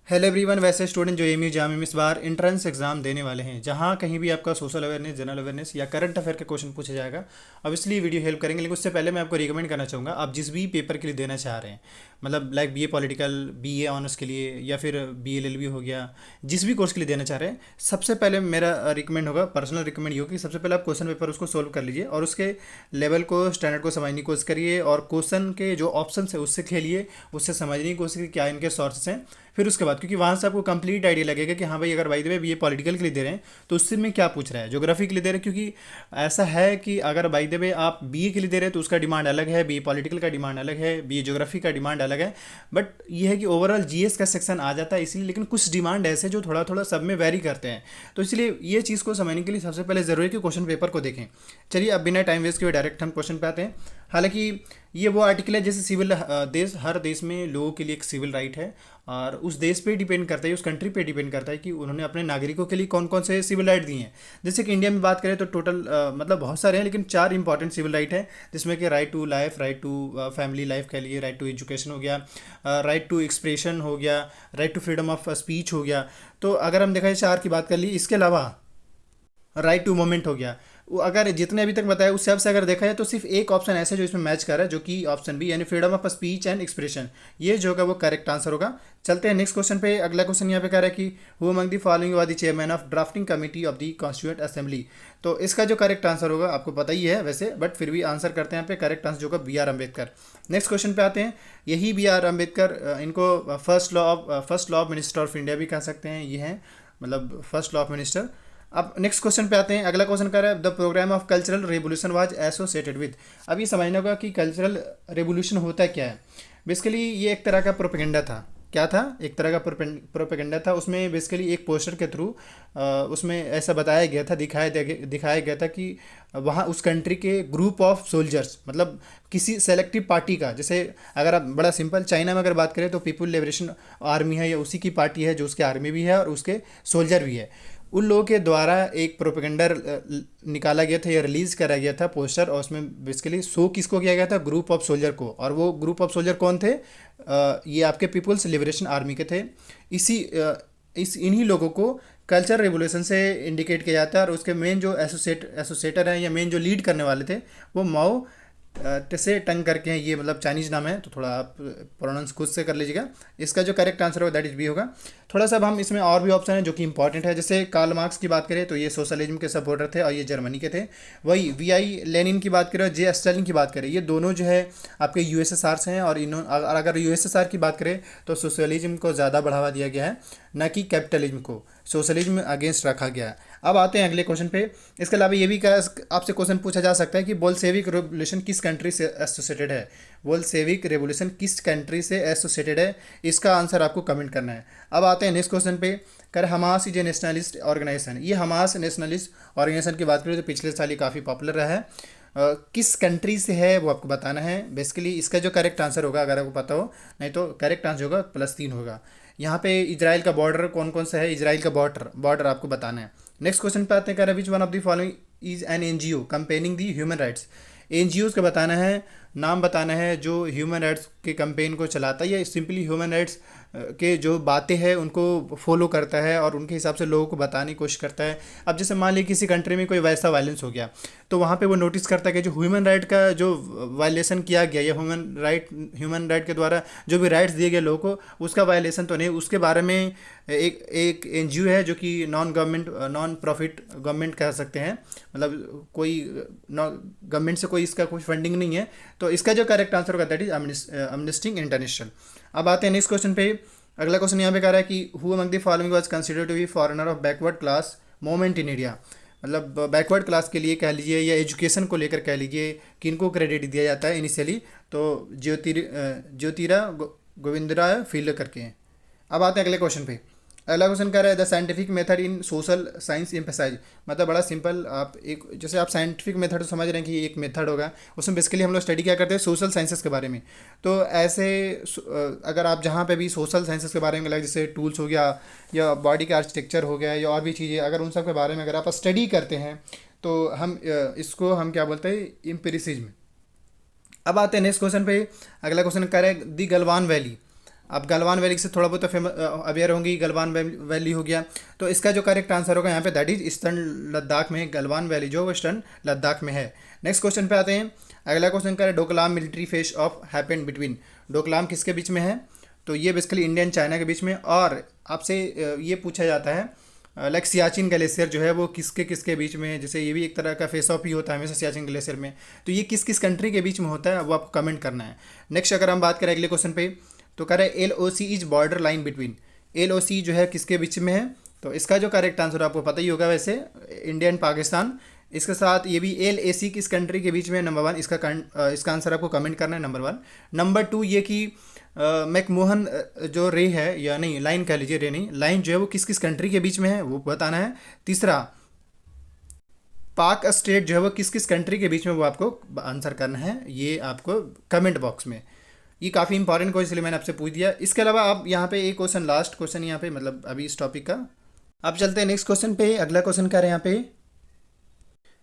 Hello everyone. वैसे student जो MU जाम में इस बार इंट्रेंस एग्जाम देने वाले हैं, जहां कहीं भी आपका सोशल अवेयरनेस, जनरल अवेयरनेस या करंट अफेयर का क्वेश्चन पूछा जाएगा। अब इसलिए वीडियो हेल्प करेंगे, लेकिन उससे पहले मैं आपको रिकमेंड करना चाहूँगा, आप जिस भी पेपर के लिए देना चाह रहे हैं, मतलब like BA political, BA honours के लिए, या फिर बीएलएलबी हो गया, जिस भी कोर्स के लिए देना चाह रहे हैं, सबसे पहले मेरा रिकमेंड होगा, पर्सनल रिकमेंड ये होगा कि सबसे पहले आप क्वेश्चन पेपर उसको सोल्व कर लीजिए और उसके लेवल को, स्टैंडर्ड को समझने की कोशिश करिए, और क्वेश्चन के जो ऑप्शन है उससे खेलिए, उससे समझने की कोशिश करिए क्या इनके सोर्सेस हैं। फिर उसके बाद, क्योंकि वहाँ से आपको कंप्लीट आइडिया लगेगा कि हाँ भाई, अगर बाई द वे ये पॉलिटिकल के लिए दे रहे हैं तो उससे में क्या पूछ रहा है, ज्योग्राफी के लिए दे रहे हैं, क्योंकि ऐसा है कि अगर बाई द वे आप बीए के लिए दे रहे हैं तो उसका डिमांड अलग है, बीए पॉलिटिकल का डिमांड अलग है, बीए ज्योग्राफी का डिमांड अलग है। बट ये है कि ओवरऑल जीएस का सेक्शन आ जाता है इसलिए, लेकिन कुछ डिमांड ऐसे जो थोड़ा थोड़ा सब में वेरी करते हैं। तो इसलिए ये चीज़ को समझने के लिए सबसे पहले ज़रूरी है कि क्वेश्चन पेपर को देखें। चलिए, अब बिना टाइम वेस्ट किए डायरेक्ट हम क्वेश्चन पे आते हैं। हालांकि ये वो आर्टिकल है जैसे सिविल देश, हर देश में लोगों के लिए एक सिविल राइट है, और उस देश पे डिपेंड करता है, उस कंट्री पे डिपेंड करता है कि उन्होंने अपने नागरिकों के लिए कौन कौन से सिविल राइट दिए हैं। जैसे कि इंडिया में बात करें तो टोटल मतलब बहुत सारे हैं, लेकिन 4 इंपॉर्टेंट सिविल राइट है, जिसमें कि right to life, right to family life कह लिए, राइट टू एजुकेशन हो गया, राइट टू एक्सप्रेशन हो गया, right to freedom of speech हो गया। तो अगर हम देखा जाए 4 की बात कर ली, इसके अलावा राइट टू मोमेंट हो गया। वो अगर जितने अभी तक बताया उस हिसाब से अगर देखा जाए तो सिर्फ एक ऑप्शन ऐसा है जो इसमें मैच कर रहा है, जो कि ऑप्शन बी, यानी freedom of speech and expression. ये जो होगा वो करेक्ट आंसर होगा। चलते हैं नेक्स्ट क्वेश्चन पे। अगला क्वेश्चन यहाँ पे कह रहा है कि who among the following was the chairman of drafting committee of the constituent assembly. तो इसका जो करेक्ट आंसर होगा आपको पता ही है वैसे, बट फिर भी आंसर करते हैं यहाँ पे। करेक्ट आंसर जो होगा B R Ambedkar. Next question पे आते हैं। यही बी आर अम्बेडकर, इनको first law of minister of India भी कह सकते हैं, ये हैं मतलब फर्स्ट लॉ ऑफ मिनिस्टर। अब नेक्स्ट क्वेश्चन पे आते हैं। अगला क्वेश्चन कर रहा है the program of cultural revolution was associated with. अब ये समझना होगा कि कल्चरल रेवोल्यूशन होता क्या है। बेसिकली ये एक तरह का प्रोपेगेंडा था। क्या था? एक तरह का प्रोपेगेंडा था। उसमें बेसिकली एक पोस्टर के थ्रू उसमें ऐसा बताया गया था, दिखाया गया था कि वहाँ उस कंट्री के ग्रुप ऑफ सोल्जर्स, मतलब किसी सेलेक्टिव पार्टी का, जैसे अगर आप बड़ा सिंपल चाइना में अगर बात करें तो पीपुल लिबरेशन आर्मी है, या उसी की पार्टी है जो उसके आर्मी भी है और उसके सोल्जर भी है। उन लोगों के द्वारा एक प्रोपेगेंडर निकाला गया था या रिलीज करा गया था पोस्टर, और उसमें बेसिकली शो किसको किया गया था? ग्रुप ऑफ सोल्जर को। और वो ग्रुप ऑफ सोल्जर कौन थे? ये आपके पीपुल्स लिबरेशन आर्मी के थे। इसी इन्हीं लोगों को कल्चर रेवोल्यूशन से इंडिकेट किया जाता है, और उसके मेन जो एसोसिएटर हैं या मेन जो लीड करने वाले थे वो माओ से टंग करके हैं। ये मतलब चाइनीज नाम है, तो थोड़ा आप प्रोनाउंस खुद से कर लीजिएगा। इसका जो करेक्ट आंसर होगा दैट इज बी होगा। थोड़ा सा अब हम इसमें और भी ऑप्शन है जो कि इंपॉर्टेंट है। जैसे कार्ल मार्क्स की बात करें तो ये सोशलिज्म के सपोर्टर थे और ये जर्मनी के थे। वही वी आई लेनिन की बात करें और जे स्टालिन की बात करें, ये दोनों जो है आपके यूएसएसआर से हैं। और अगर यूएसएसआर की बात करें तो सोशलिज्म को ज़्यादा बढ़ावा दिया गया है, न कि कैपिटलिज्म को। सोशलिज्म अगेंस्ट रखा गया है। अब आते हैं अगले क्वेश्चन पे। इसके अलावा ये भी आपसे क्वेश्चन पूछा जा सकता है कि बोल्शेविक रेवोल्यूशन किस कंट्री से एसोसिएटेड है। बोल्शेविक रेवोल्यूशन किस कंट्री से एसोसिएटेड है, इसका आंसर आपको कमेंट करना है। अब आते हैं नेक्स्ट क्वेश्चन पे। कर Hamas is a nationalist organization. ये हमास नेशनलिस्ट ऑर्गेनाइजेशन की बात करें तो पिछले साल ये काफ़ी पॉपुलर रहा है। किस कंट्री से है वो आपको बताना है। बेसिकली इसका जो करेक्ट आंसर होगा, अगर आपको पता हो, नहीं तो करेक्ट आंसर होगा +3 होगा। यहाँ पे इजराइल का बॉर्डर कौन कौन सा है, इजराइल का बॉर्डर आपको बताना है। नेक्स्ट क्वेश्चन पे आते हैं। कह रहे विच one of the following is an NGO campaigning the human rights. NGO का बताना है, नाम बताना है जो ह्यूमन राइट्स के कंपेन को चलाता है, या सिंपली ह्यूमन राइट्स के जो बातें हैं उनको फॉलो करता है और उनके हिसाब से लोगों को बताने की कोशिश करता है। अब जैसे मान लीजिए किसी कंट्री में कोई वैसा वायलेंस हो गया, तो वहाँ पे वो नोटिस करता है कि जो ह्यूमन राइट का जो वायलेशन किया गया, या ह्यूमन राइट के द्वारा जो भी राइट्स दिए गए लोगों को, उसका वायलेशन तो नहीं, उसके बारे में एक एनजीओ है जो कि नॉन प्रॉफिट गवर्नमेंट कह सकते हैं, मतलब कोई गवर्नमेंट से कोई इसका कोई फंडिंग नहीं है। तो इसका जो करेक्ट आंसर होगा दैट इज अमनेस्टी इंटरनेशनल। अब आते हैं नेक्स्ट क्वेश्चन पे। अगला क्वेश्चन यहाँ पे कह रहा है कि who among the following was considered to be foreigner of backward class moment in India. मतलब बैकवर्ड क्लास के लिए कह लीजिए या एजुकेशन को लेकर कह लीजिए, किनको क्रेडिट दिया जाता है इनिशियली, तो ज्योतिरा गोविंदराय फील्ड करके हैं। अब आते हैं अगले क्वेश्चन पे। अगला क्वेश्चन कह रहा है the scientific method in social science emphasize. मतलब बड़ा सिंपल, आप एक जैसे आप साइंटिफिक मेथड समझ रहे हैं कि एक मेथड होगा, उसमें बेसिकली हम लोग स्टडी क्या करते हैं, सोशल साइंसेस के बारे में। तो ऐसे अगर आप जहाँ पे भी सोशल साइंसेस के बारे में लगे, जैसे टूल्स हो गया या बॉडी का आर्किटेक्चर हो गया या और भी चीज़ें, अगर उन सब के बारे में अगर आप स्टडी करते हैं तो हम इसको हम क्या बोलते हैं, एम्पिरिसिज्म। अब आते हैं नेक्स्ट क्वेश्चन पे। अगला क्वेश्चन कह रहा है दी गलवान वैली। आप गलवान वैली से थोड़ा बहुत अवेयर होंगी, गलवान वैली हो गया। तो इसका जो करेक्ट आंसर होगा यहाँ पे दैट इज ईस्टर्न लद्दाख में, गलवान वैली जो वेस्टर्न लद्दाख में है। नेक्स्ट क्वेश्चन पे आते हैं। अगला क्वेश्चन का है Doklam military face of happened between. Doklam किसके बीच में है? तो ये बेसिकली इंडिया एंड चाइना के बीच में। और आपसे ये पूछा जाता है लाइक सियाचिन ग्लेशियर जो है वो किसके किसके बीच में है, जैसे ये भी एक तरह का फेस ऑफ ही होता है हमेशा सियाचिन ग्लेशियर में। तो ये किस किस कंट्री के बीच में होता है वो आपको कमेंट करना है। नेक्स्ट अगर हम बात करें अगले क्वेश्चन पे, तो कह रहे हैं LOC is border line between. LOC जो है किसके बीच में है? तो इसका जो करेक्ट आंसर आपको पता ही होगा वैसे, इंडिया एंड पाकिस्तान। इसके साथ ये भी LAC किस कंट्री के बीच में है? नंबर 1 इसका आंसर आपको कमेंट करना है, नंबर 1। नंबर 2 ये कि मैकमोहन जो रे है, या नहीं लाइन कह लीजिए, रे नहीं, लाइन जो है वो किस किस कंट्री के बीच में है वो बताना है। तीसरा पाक स्टेट जो है वो किस किस कंट्री के बीच में वो आपको आंसर करना है, ये आपको कमेंट बॉक्स में। ये काफ़ी इंपॉर्टेंट क्वेश्चन इसलिए मैंने आपसे पूछ दिया। इसके अलावा आप यहाँ पे एक क्वेश्चन, लास्ट क्वेश्चन यहाँ पे मतलब अभी इस टॉपिक का। अब चलते हैं नेक्स्ट क्वेश्चन पे। अगला क्वेश्चन क्या है यहाँ पे,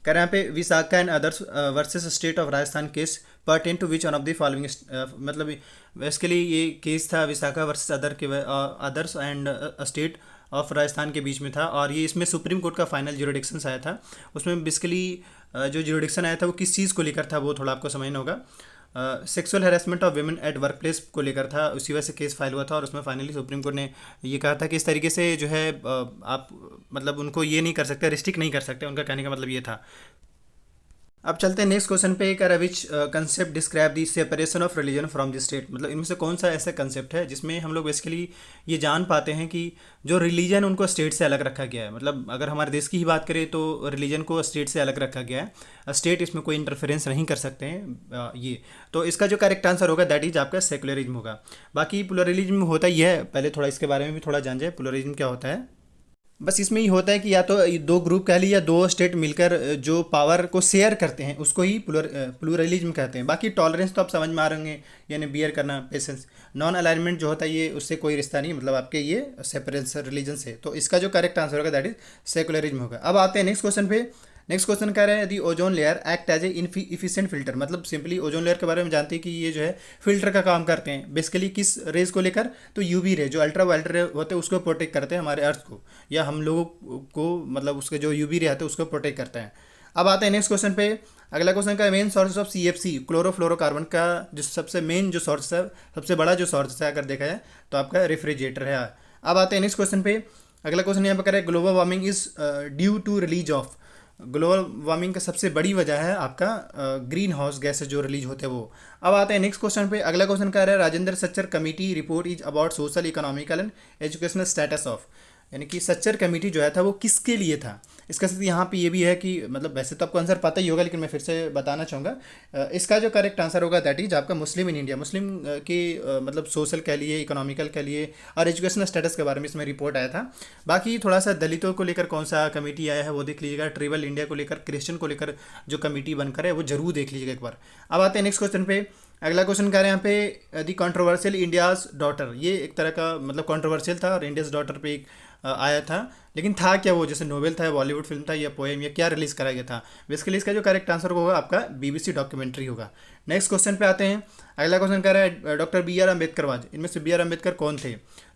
कह रहे हैं यहाँ पे Vishakha and others versus state of Rajasthan case pertain to which one of the following, मतलब इसके लिए ये केस था Vishakha versus others and state of Rajasthan के बीच में था। और ये इसमें सुप्रीम कोर्ट का फाइनल ज्यूरिडिक्शन आया था। उसमें बेसिकली जो ज्यूरिडिक्शन आया था वो किस चीज़ को लेकर था वो थोड़ा आपको समझना होगा। Sexual harassment of women at work place को लेकर था, उसी वजह से केस फाइल हुआ था। और उसमें फाइनली सुप्रीम कोर्ट ने ये कहा था कि इस तरीके से जो है आप मतलब उनको ये नहीं कर सकते, रिस्ट्रिक्ट नहीं कर सकते, उनका कहने का मतलब ये था। अब चलते हैं नेक्स्ट क्वेश्चन पे। कर which concept describe the separation of religion from the state. मतलब इनमें से कौन सा ऐसा कंसेप्ट है जिसमें हम लोग बेसिकली ये जान पाते हैं कि जो रिलीजन उनको स्टेट से अलग रखा गया है। मतलब अगर हमारे देश की ही बात करें तो रिलीजन को स्टेट से अलग रखा गया है, स्टेट इसमें कोई इंटरफेरेंस नहीं कर सकते हैं ये। तो इसका जो करेक्ट आंसर होगा दैट इज आपका सेकुलरिज्म होगा। बाकी प्लुरलिज्म होता ही है, पहले थोड़ा इसके बारे में भी थोड़ा जान जाए प्लुरलिज्म क्या होता है। बस इसमें ही होता है कि या तो दो ग्रुप कह ली या दो स्टेट मिलकर जो पावर को शेयर करते हैं उसको ही प्लूरलिज्म कहते हैं। बाकी टॉलरेंस तो आप समझ में आ रहे होंगे, यानी बियर करना, पेशेंस। नॉन अलाइनमेंट जो होता है ये उससे कोई रिश्ता नहीं, मतलब आपके ये सेपरेशन रिलीजन से। तो इसका जो करेक्ट आंसर होगा दैट इज सेकुलरिज्म होगा। अब आते हैं नेक्स्ट क्वेश्चन पे। नेक्स्ट क्वेश्चन कह रहे हैं यदि ozone layer act as a efficient filter. मतलब सिंपली ओजोन लेयर के बारे में जानते हैं कि ये जो है फिल्टर का काम करते हैं बेसिकली किस रेज को लेकर, तो यूवी रे जो अल्ट्रा वायलेट रे होते हैं उसको प्रोटेक्ट करते हैं हमारे अर्थ को, या हम लोगों को मतलब उसके जो यूवी रे आते हैं उसको प्रोटेक्ट करते हैं। अब आते हैं नेक्स्ट क्वेश्चन पे। अगला क्वेश्चन का main source of CFC chlorofluorocarbon का जो सबसे मेन जो सोर्स है, सबसे बड़ा जो सोर्स है अगर देखा जाए तो आपका रेफ्रिजरेटर है। अब आते हैं नेक्स्ट क्वेश्चन पे। अगला क्वेश्चन यहाँ पे करें global warming is due to release of. Global warming का सबसे बड़ी वजह है आपका ग्रीन हाउस गैसेज जो रिलीज होते हैं वो। अब आते हैं नेक्स्ट क्वेश्चन पे। अगला क्वेश्चन कह रहा है Rajendra Sachar committee report is about social economical and educational status of. यानी कि सच्चर कमेटी जो है था वो किसके लिए था। इसका साथ यहाँ पे ये भी है कि मतलब वैसे तो आपको आंसर पता ही होगा लेकिन मैं फिर से बताना चाहूँगा। इसका जो करेक्ट आंसर होगा दैट इज आपका मुस्लिम इन इंडिया। मुस्लिम की मतलब सोशल कह लिए, इकोनॉमिकल कह लिए और एजुकेशनल स्टेटस के बारे में इसमें रिपोर्ट आया था। बाकी थोड़ा सा दलितों को लेकर कौन सा कमेटी आया है वो देख लीजिएगा। ट्राइबल इंडिया को लेकर, क्रिश्चियन को लेकर जो कमेटी बनकर है वो जरूर देख लीजिएगा एक बार। अब आते हैं नेक्स्ट क्वेश्चन पे। अगला क्वेश्चन कह रहे हैं यहाँ पे दी कंट्रोवर्शियल इंडियाज डॉटर। ये एक तरह का मतलब कंट्रोवर्शियल था और इंडियाज डॉटर पे एक आया था, लेकिन था क्या वो, जैसे नोवेल था, बॉलीवुड फिल्म था या पोएम या क्या रिलीज़ कराया गया था। बेसिकली इसका जो करेक्ट आंसर होगा आपका BBC डॉक्यूमेंट्री होगा। नेक्स्ट क्वेश्चन पे आते हैं। अगला क्वेश्चन कह रहा है डॉक्टर BR अम्बेडकरवाद। इनमें से BR अम्बेडकर कौन थे?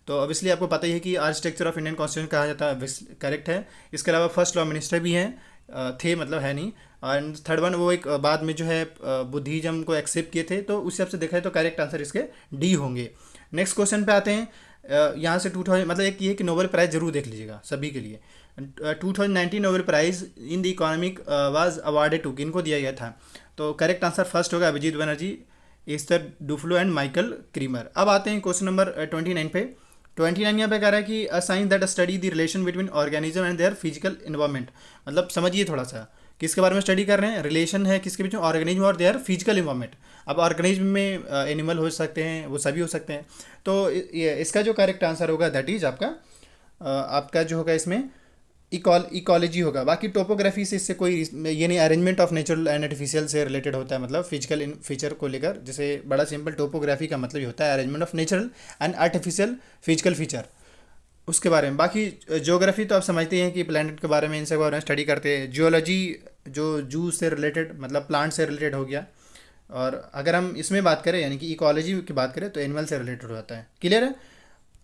तो ऑब्वियसली आपको पता ही है कि आर्किटेक्चर ऑफ इंडियन कॉन्स्टिट्यूशन कहा जाता है, करेक्ट है। इसके अलावा फर्स्ट लॉ मिनिस्टर भी हैं, थे मतलब है नहीं। एंड थर्ड वन वो एक बाद में जो है बुद्धिज्म को एक्सेप्ट किए थे, तो उस हिसाब से देखा है तो करेक्ट आंसर इसके D होंगे। नेक्स्ट क्वेश्चन पे आते हैं। यहाँ से 2000 मतलब एक ये कि नोबेल प्राइज़ जरूर देख लीजिएगा सभी के लिए। 2019 Nobel prize in the economic was awarded to, किनको दिया गया था? तो करेक्ट आंसर फर्स्ट होगा Abhijit Banerjee, Esther Duflo and Michael Kremer. अब आते हैं क्वेश्चन नंबर 29 पे। 29 यहाँ पे कह रहा है कि a science that study the relation between organism and their physical environment. मतलब समझिए थोड़ा सा किसके बारे में स्टडी कर रहे हैं। रिलेशन है किसके बीच में? ऑर्गेनिज्म और देयर फिजिकल इन्वायरमेंट। अब ऑर्गेनिज्म में एनिमल हो सकते हैं, वो सभी हो सकते हैं। तो इसका जो करेक्ट आंसर होगा दैट इज आपका जो होगा इसमें इकोलॉजी होगा। बाकी टोपोग्राफी से इससे कोई ये नहीं, arrangement of natural and artificial से रिलेटेड होता है, मतलब फिजिकल इन फीचर को लेकर। जैसे बड़ा सिंपल टोपोग्राफी का मतलब ये होता है arrangement of natural and artificial physical feature, उसके बारे में। बाकी ज्योग्राफी तो आप समझते हैं कि प्लैनेट के बारे में, इन सब बारे में स्टडी करते हैं। जियोलॉजी जो जू से रिलेटेड मतलब प्लांट से रिलेटेड हो गया। और अगर हम इसमें बात करें यानी कि इकोलॉजी की बात करें तो एनिमल से रिलेटेड हो जाता है। क्लियर है।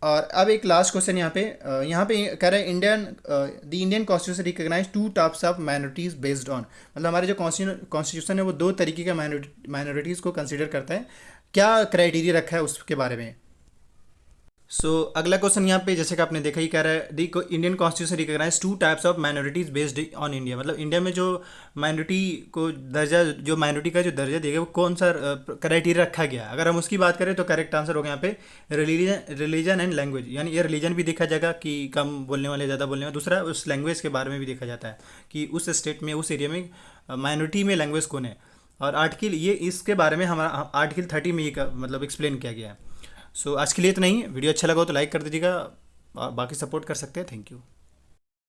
और अब एक लास्ट क्वेश्चन यहाँ पे कह रहा है the Indian constitution recognise two types of minorities based on, मतलब हमारे जो कॉन्स्टिट्यूशन है वो दो तरीके के माइनॉरिटीज़ को कंसिडर करता है। क्या क्राइटेरिया रखा है उसके बारे में। अगला क्वेश्चन यहाँ पे जैसे कि आपने देखा ही कह रहा है the Indian constitution recognise two types of minorities based on India, मतलब इंडिया में जो माइनॉरिटी को दर्जा जो माइनॉरिटी का जो दर्जा दिया गया वो कौन सा क्राइटेरिया रखा गया। अगर हम उसकी बात करें तो करेक्ट आंसर होगा यहाँ पे रिलीजन एंड लैंग्वेज, यानी ये रिलीजन भी देखा जाएगा कि कम बोलने वाले ज़्यादा बोलने वाले, दूसरा उस लैंग्वेज के बारे में भी देखा जाता है कि उस स्टेट में उस एरिया में माइनॉरिटी में लैंग्वेज कौन है। और आर्टिकल ये इसके बारे में हमारा आर्टिकल 30 में ये मतलब एक्सप्लेन किया गया है। आज के लिए इतना ही। वीडियो अच्छा लगा हो तो लाइक कर दीजिएगा और बाकी सपोर्ट कर सकते हैं। Thank you.